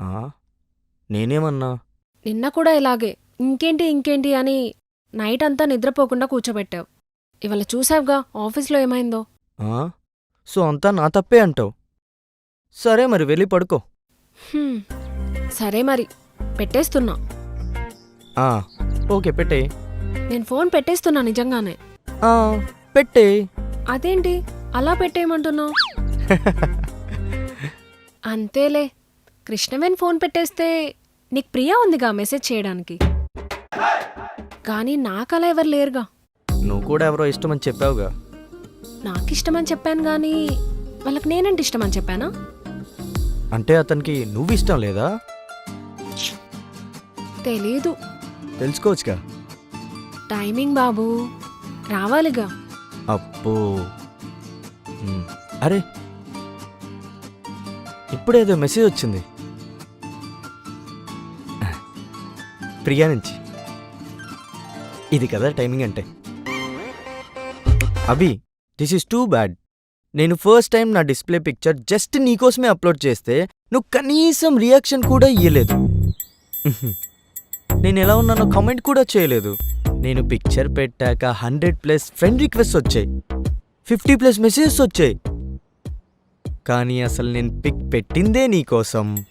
ఆ? నేనేమన్నా? నిన్న కూడా ఇలాగే ఇంకేంటి ఇంకేంటి అని నైట్ అంతా నిద్రపోకుండా కూర్చోబెట్టావు. ఇవాళ చూసావుగా ఆఫీస్లో ఏమైందో. ఆ? సో అంతా నా తప్పే అంటావు. సరే మరి వెళ్ళి పడుకో. హ్మ్, సరే మరి పెట్టేస్తున్నా. ఆ, ఓకే పెట్టే. నేను ఫోన్ పెట్టేస్తున్నా నిజంగానే. పెట్టే. అదేంటి అలా పెట్టేయమంటున్నావు? అంతేలే, కృష్ణవేణి ఫోన్ పెట్టేస్తే నీకు ప్రియా ఉందిగా మెసేజ్ చేయడానికి. కానీ నాకలా ఎవరు లేరుగా. నువ్వు కూడా ఎవరో ఇష్టమని చెప్పావుగా. నాకిష్టమని చెప్పాను గానీ వాళ్ళకి నేనంటే ఇష్టమని చెప్పానా? అంటే అతనికి నువ్వు ఇష్టం లేదా? తెలీదు. తెలుసుకోవచ్చుగా. టైమింగ్ బాబు, రావాలిగా. అబ్బో. అరే ఇప్పుడేదో మెసేజ్ వచ్చింది ప్రియా నుంచి. ఇది కదా టైమింగ్ అంటే. అభి, దిస్ ఈస్ టూ బ్యాడ్. నేను ఫస్ట్ టైం నా డిస్ప్లే పిక్చర్ జస్ట్ నీకోసమే అప్లోడ్ చేస్తే నువ్వు కనీసం రియాక్షన్ కూడా ఇయ్యలేదు. నేను ఎలా ఉన్నానో కామెంట్ కూడా చేయలేదు. నేను పిక్చర్ పెట్టాక 100+ ఫ్రెండ్ రిక్వెస్ట్ వచ్చాయి, 50+ మెసేజెస్ వచ్చాయి. కానీ అసలు నేను పిక్ పెట్టిందే నీకోసం.